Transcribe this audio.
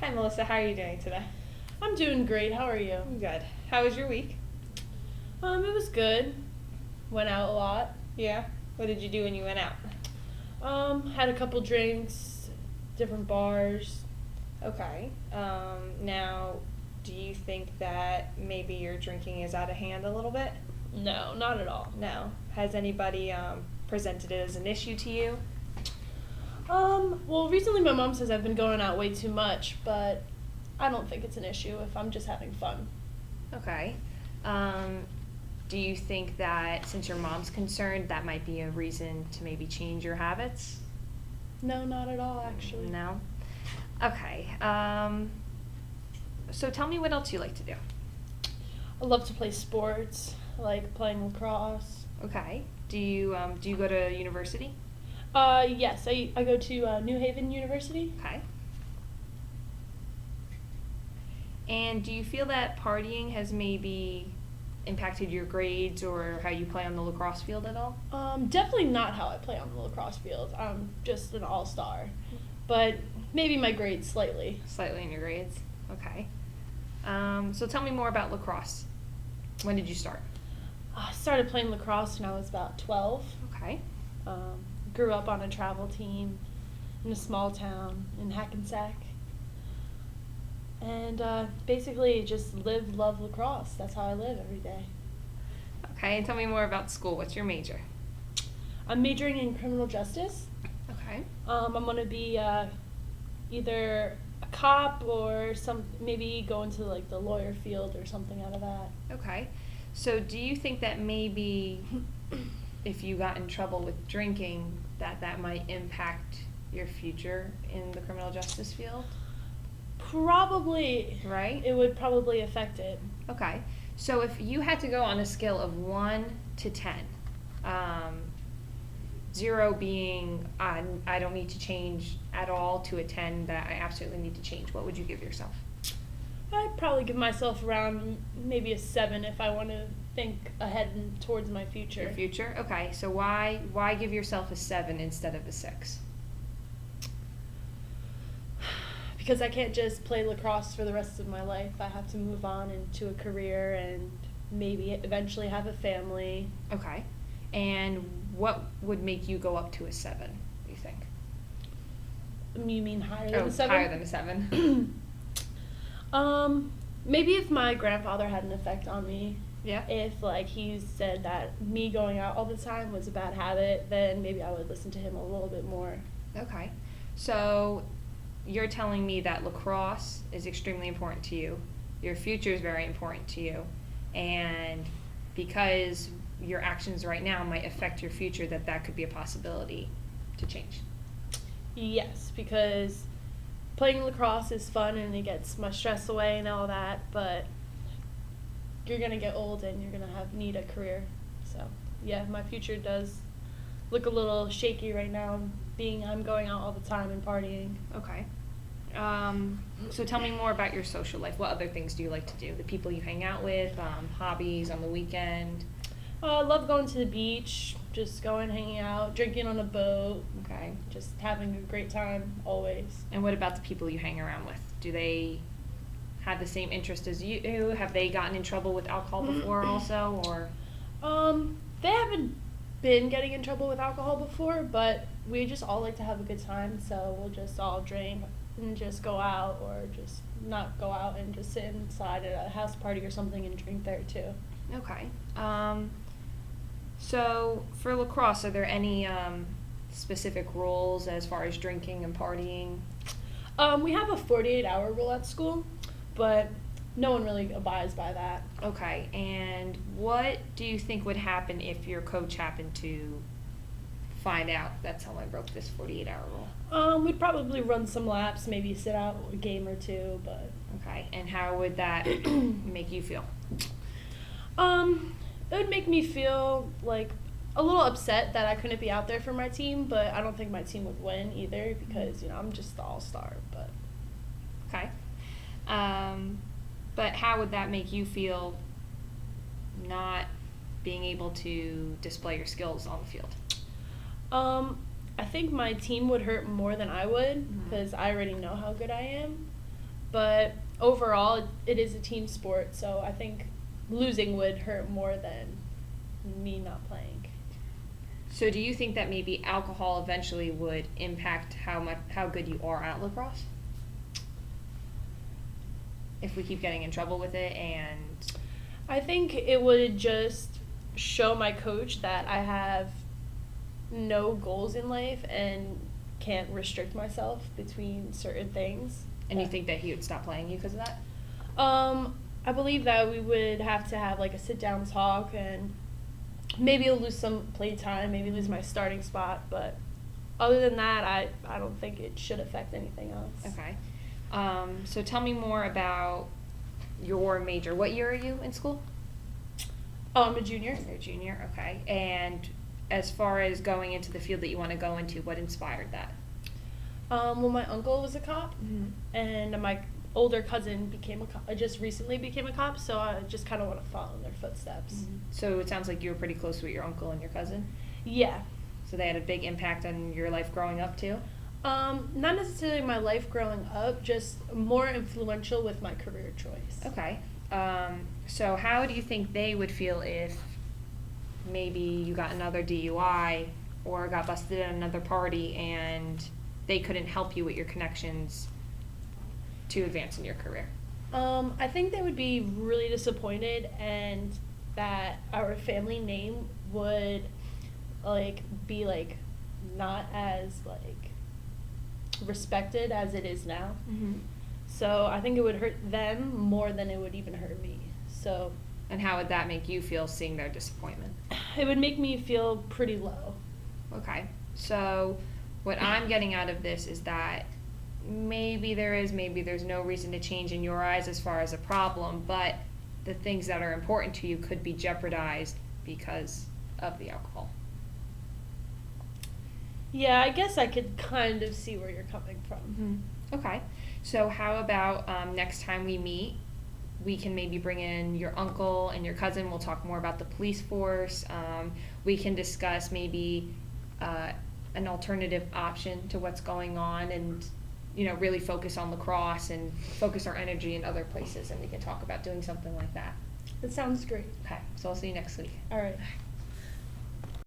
Hi, Melissa. How are you doing today? I'm doing great. How are you? I'm good. How was your week? It was good. Went out a lot. Yeah. What did you do when you went out? Had a couple drinks, different bars. Okay. Now, do you think that maybe your drinking is out of hand a little bit? No, not at all. No. Has anybody presented it as an issue to you? Well, recently my mom says I've been going out way too much, but I don't think it's an issue if I'm just having fun. Okay. Do you think that since your mom's concerned, that might be a reason to maybe change your habits? No, not at all, actually. No? Okay. So tell me what else you like to do. I love to play sports. I like playing lacrosse. Okay. Do you go to university? Yes, I go to New Haven University. Okay. And do you feel that partying has maybe impacted your grades or how you play on the lacrosse field at all? Definitely not how I play on the lacrosse field. I'm just an all-star. But maybe my grades slightly. Slightly in your grades? Okay. So tell me more about lacrosse. When did you start? I started playing lacrosse when I was about 12. Okay. Grew up on a travel team in a small town in Hackensack. And basically just live, love lacrosse. That's how I live every day. Okay, and tell me more about school. What's your major? I'm majoring in criminal justice. Okay. I'm going to be either a cop or maybe go into like the lawyer field or something out of that. Okay. So do you think that maybe if you got in trouble with drinking, that might impact your future in the criminal justice field? Probably. Right? It would probably affect it. Okay. So if you had to go on a scale of 1 to 10, 0 being I don't need to change at all to a 10 that I absolutely need to change, what would you give yourself? I'd probably give myself around maybe a 7 if I want to think ahead and towards my future. Your future? Okay. So why give yourself a 7 instead of a 6? Because I can't just play lacrosse for the rest of my life. I have to move on into a career and maybe eventually have a family. Okay. And what would make you go up to a 7, you think? You mean higher than a 7? Higher than a 7. Maybe if my grandfather had an effect on me. Yeah. If like he said that me going out all the time was a bad habit, then maybe I would listen to him a little bit more. Okay. So you're telling me that lacrosse is extremely important to you. Your future is very important to you. And because your actions right now might affect your future, that could be a possibility to change. Yes, because playing lacrosse is fun and it gets my stress away and all that, but you're going to get old and you're going to need a career. So, yeah, my future does look a little shaky right now, being I'm going out all the time and partying. Okay. So tell me more about your social life. What other things do you like to do? The people you hang out with, hobbies on the weekend? I love going to the beach, just going, hanging out, drinking on a boat. Okay. Just having a great time, always. And what about the people you hang around with? Do they have the same interest as you do? Have they gotten in trouble with alcohol before also, or? They haven't been getting in trouble with alcohol before, but we just all like to have a good time, so we'll just all drink and just go out, or just not go out and just sit inside at a house party or something and drink there too. Okay. So for lacrosse, are there any specific rules as far as drinking and partying? We have a 48-hour rule at school, but no one really abides by that. Okay, and what do you think would happen if your coach happened to find out that someone broke this 48-hour rule? We'd probably run some laps, maybe sit out a game or two, but... Okay, and how would that make you feel? It would make me feel like a little upset that I couldn't be out there for my team, but I don't think my team would win either because, I'm just the all-star, but... Okay. But how would that make you feel not being able to display your skills on the field? I think my team would hurt more than I would because I already know how good I am. But overall, it is a team sport, so I think losing would hurt more than me not playing. So do you think that maybe alcohol eventually would impact how good you are at lacrosse? If we keep getting in trouble with it and I think it would just show my coach that I have no goals in life and can't restrict myself between certain things. and you think that he would stop playing you because of that? I believe that we would have to have like a sit down talk, and maybe I'll lose some play time, maybe lose my starting spot, but other than that, I don't think it should affect anything else. Okay. So tell me more about your major. What year are you in school? I'm a junior. You're a junior, okay. And as far as going into the field that you want to go into, what inspired that? Well, my uncle was a cop, Mm-hmm. and my older cousin became a cop. I just recently became a cop, so I just kind of want to follow in their footsteps. So it sounds like you were pretty close with your uncle and your cousin. Yeah. So they had a big impact on your life growing up too? Not necessarily my life growing up, just more influential with my career choice. Okay. So how do you think they would feel if maybe you got another DUI or got busted at another party and they couldn't help you with your connections to advance in your career? I think they would be really disappointed, and that our family name would be not as respected as it is now. Mm-hmm. So I think it would hurt them more than it would even hurt me. So And how would that make you feel seeing their disappointment? it would make me feel pretty low. Okay. So what I'm getting out of this is that maybe there's no reason to change in your eyes as far as a problem, but the things that are important to you could be jeopardized because of the alcohol. Yeah, I guess I could kind of see where you're coming from. Okay. So how about next time we meet, we can maybe bring in your uncle and your cousin. We'll talk more about the police force. We can discuss maybe an alternative option to what's going on, and really focus on lacrosse and focus our energy in other places, and we can talk about doing something like that. That sounds great. Okay. So I'll see you next week. All right.